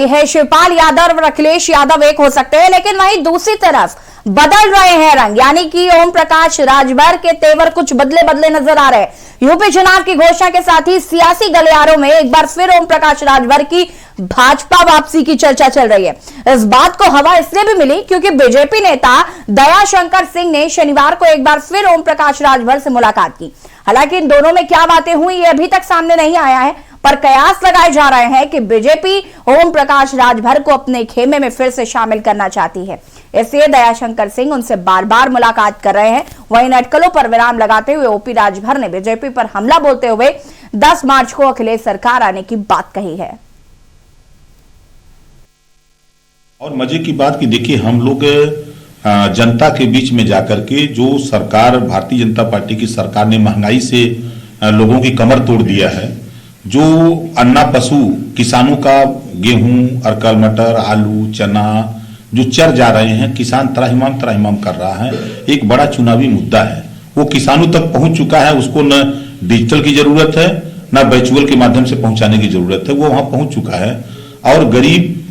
है शिवपाल यादव और अखिलेश यादव एक हो सकते हैं, लेकिन वहीं दूसरी तरफ बदल रहे हैं रंग, यानी कि ओम प्रकाश राजभर के तेवर कुछ बदले बदले नजर आ रहे हैं। यूपी चुनाव की घोषणा के साथ ही सियासी गलियारों में एक बार फिर ओम प्रकाश राजभर की भाजपा वापसी की चर्चा चल रही है। इस बात को हवा इसलिए भी मिली क्योंकि बीजेपी नेता दयाशंकर सिंह ने शनिवार को एक बार फिर ओम प्रकाश राजभर से मुलाकात की। हालांकि इन दोनों में क्या बातें हुई ये अभी तक सामने नहीं आया है, पर कयास लगाए जा रहे हैं कि बीजेपी ओम प्रकाश राजभर को अपने खेमे में फिर से शामिल करना चाहती है, इसलिए दयाशंकर सिंह उनसे बार बार मुलाकात कर रहे हैं। वहीं अटकलों पर विराम लगाते हुए ओपी राजभर ने बीजेपी पर हमला बोलते हुए 10 मार्च को अखिलेश सरकार आने की बात कही है। और मजे की बात कि देखिए, हम लोग जनता के बीच में जाकर के जो सरकार, भारतीय जनता पार्टी की सरकार ने महंगाई से लोगों की कमर तोड़ दिया है, जो अन्ना पशु किसानों का गेहूं, अरकल, मटर, आलू, चना जो चर जा रहे हैं, किसान त्राहिमाम कर रहा है, एक बड़ा चुनावी मुद्दा है। वो किसानों तक पहुंच चुका है, उसको न डिजिटल की जरूरत है न वर्चुअल के माध्यम से पहुंचाने की जरूरत है, वो वहां पहुंच चुका है। और गरीब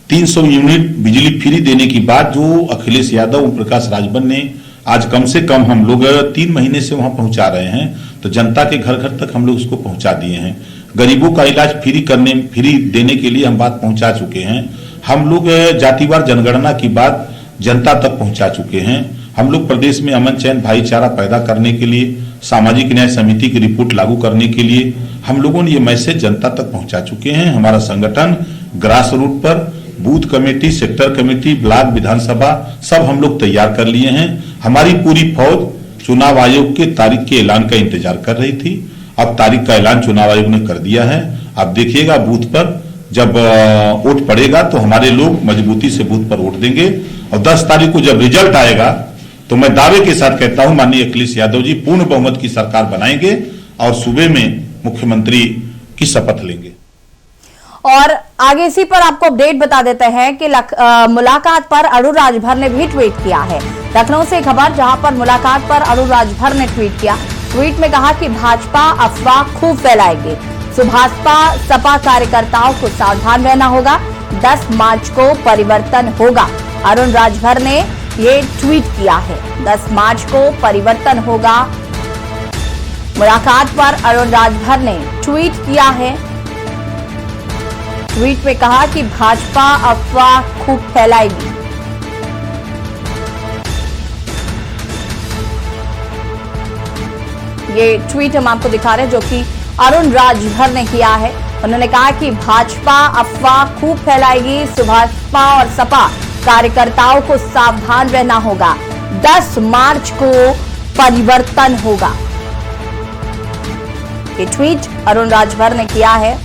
300 यूनिट बिजली फ्री देने की बात जो अखिलेश यादव, ओम प्रकाश राजभर ने आज कम से कम हम लोग 3 महीने से वहां पहुंचा रहे हैं, तो जनता के घर घर तक हम लोग उसको पहुंचा दिए हैं। गरीबों का इलाज फ्री देने के लिए हम बात पहुंचा चुके हैं। हम लोग जातिवार जनगणना की बात जनता तक पहुंचा चुके हैं। हम लोग प्रदेश में अमन चैन भाईचारा पैदा करने के लिए, सामाजिक न्याय समिति की रिपोर्ट लागू करने के लिए हम लोगों ने ये मैसेज जनता तक पहुंचा चुके हैं। हमारा संगठन ग्रास रूट पर booth committee, sector committee, block, विधानसभा सब हम लोग तैयार कर लिए हैं। हमारी पूरी फौज चुनाव आयोग के तारीख के ऐलान का इंतजार कर रही थी। अब तारीख का ऐलान चुनाव आयोग ने कर दिया है। अब देखिएगा बूथ पर जब वोट पड़ेगा तो हमारे लोग मजबूती से बूथ पर वोट देंगे, और 10 तारीख को जब रिजल्ट आएगा तो मैं दावे के साथ कहता हूं माननीय अखिलेश यादव जी पूर्ण बहुमत की सरकार बनाएंगे और सूबे में मुख्यमंत्री की शपथ लेंगे। और आगे इसी पर आपको अपडेट बता देते हैं कि मुलाकात पर अरुण राजभर ने भी ट्वीट किया है। लखनऊ से खबर जहां पर मुलाकात पर अरुण राजभर ने ट्वीट किया। ट्वीट में कहा कि भाजपा अफवाह खूब फैलाएगी, भाजपा सपा कार्यकर्ताओं को सावधान रहना होगा, 10 मार्च को परिवर्तन होगा। अरुण राजभर ने ये ट्वीट किया है, 10 मार्च को परिवर्तन होगा। मुलाकात पर अरुण राजभर ने ट्वीट किया है। ट्वीट में कहा कि भाजपा अफवाह खूब फैलाएगी। ये ट्वीट हम आपको दिखा रहे हैं जो कि अरुण राजभर ने किया है। उन्होंने कहा कि भाजपा अफवाह खूब फैलाएगी, भाजपा और सपा कार्यकर्ताओं को सावधान रहना होगा, 10 मार्च को परिवर्तन होगा। ये ट्वीट अरुण राजभर ने किया है।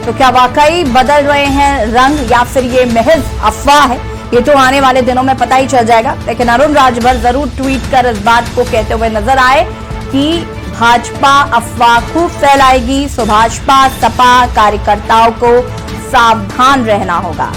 तो क्या वाकई बदल रहे हैं रंग या फिर ये महज अफवाह है, ये तो आने वाले दिनों में पता ही चल जाएगा। लेकिन अरुण राजभर जरूर ट्वीट कर इस बात को कहते हुए नजर आए कि भाजपा अफवाह खूब फैलाएगी, सो भाजपा सपा कार्यकर्ताओं को सावधान रहना होगा।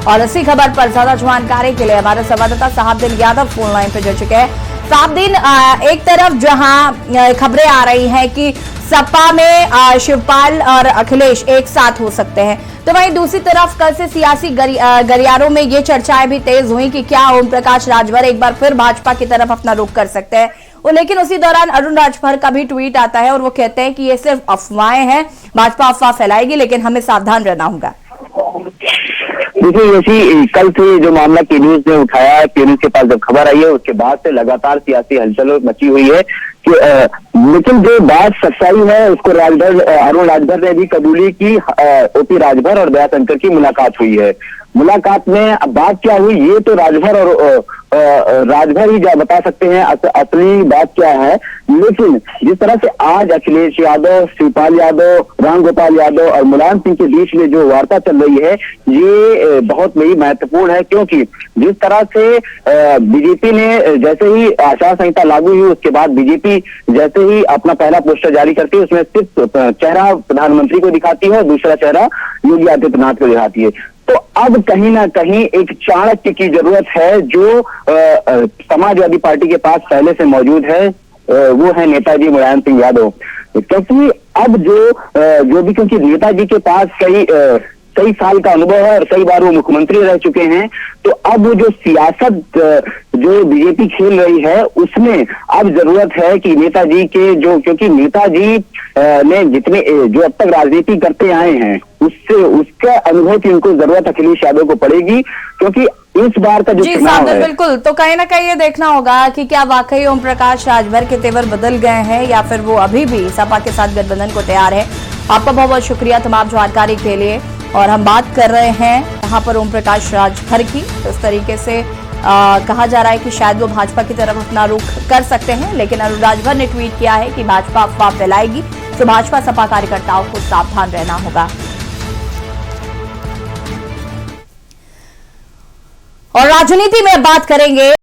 और इसी खबर पर ज्यादा जानकारी के लिए हमारे संवाददाता साहबदीन यादव फोन लाइन पर जुड़ चुके हैं। साहबदीन, एक तरफ जहां खबरें आ रही हैं कि सपा में शिवपाल और अखिलेश एक साथ हो सकते हैं, तो वहीं दूसरी तरफ कल से सियासी गलियारों में ये चर्चाएं भी तेज हुई कि क्या ओम प्रकाश राजभर एक बार फिर भाजपा की तरफ अपना रुख कर सकते हैं। लेकिन उसी दौरान अरुण राजभर का भी ट्वीट आता है और वो कहते हैं कि ये सिर्फ अफवाहें हैं, भाजपा अफवाह फैलाएगी लेकिन हमें सावधान रहना होगा। देखिए, जैसी कल से जो मामला के न्यूज ने उठाया है, के न्यूज के पास जब खबर आई है उसके बाद से लगातार सियासी हलचल मची हुई है कि लेकिन जो बात सच्चाई है उसको अरुण राजभर ने भी कबूली की। ओपी राजभर और दयाशंकर की मुलाकात हुई है। मुलाकात में बात क्या हुई ये तो राजभर ही बता सकते हैं असली बात क्या है। लेकिन जिस तरह से आज अखिलेश यादव, शिवपाल यादव, रामगोपाल यादव और मुलायम सिंह के बीच में जो वार्ता चल रही है ये बहुत बड़ी महत्वपूर्ण है, क्योंकि जिस तरह से बीजेपी ने जैसे ही आचार संहिता लागू हुई उसके बाद बीजेपी जैसे ही अपना पहला पोस्टर जारी करती है उसमें सिर्फ चेहरा प्रधानमंत्री को दिखाती है और दूसरा चेहरा योगी आदित्यनाथ को दिखाती है। तो अब कहीं ना कहीं एक चाणक्य की जरूरत है जो समाजवादी पार्टी के पास पहले से मौजूद है, वो है नेताजी मुलायम सिंह यादव। क्योंकि अब जो भी, क्योंकि नेताजी के पास कई साल का अनुभव है और कई बार वो मुख्यमंत्री रह चुके हैं, तो अब वो जो सियासत जो बीजेपी खेल रही है उसमें अब जरूरत है कि नेताजी के क्योंकि नेताजी ने जितने जो अब तक राजनीति करते आए हैं उसका अनुभव की उनको जरूरत अखिलेश यादव को पड़ेगी, क्योंकि इस बार का जो चुनाव है। बिल्कुल, तो कहीं ना कहीं ये देखना होगा कि क्या वाकई ओम प्रकाश राजभर के तेवर बदल गए हैं या फिर वो अभी भी सपा के साथ गठबंधन को तैयार है। आपका बहुत बहुत शुक्रिया तमाम जानकारी के लिए। और हम बात कर रहे हैं यहाँ पर ओम प्रकाश राजभर की। इस तरीके से कहा जा रहा है कि शायद वो भाजपा की तरफ अपना रुख कर सकते हैं, लेकिन अरुण राजभर ने ट्वीट किया है कि भाजपा अफवाह फैलाएगी तो भाजपा सपा कार्यकर्ताओं को सावधान रहना होगा। और राजनीति में बात करेंगे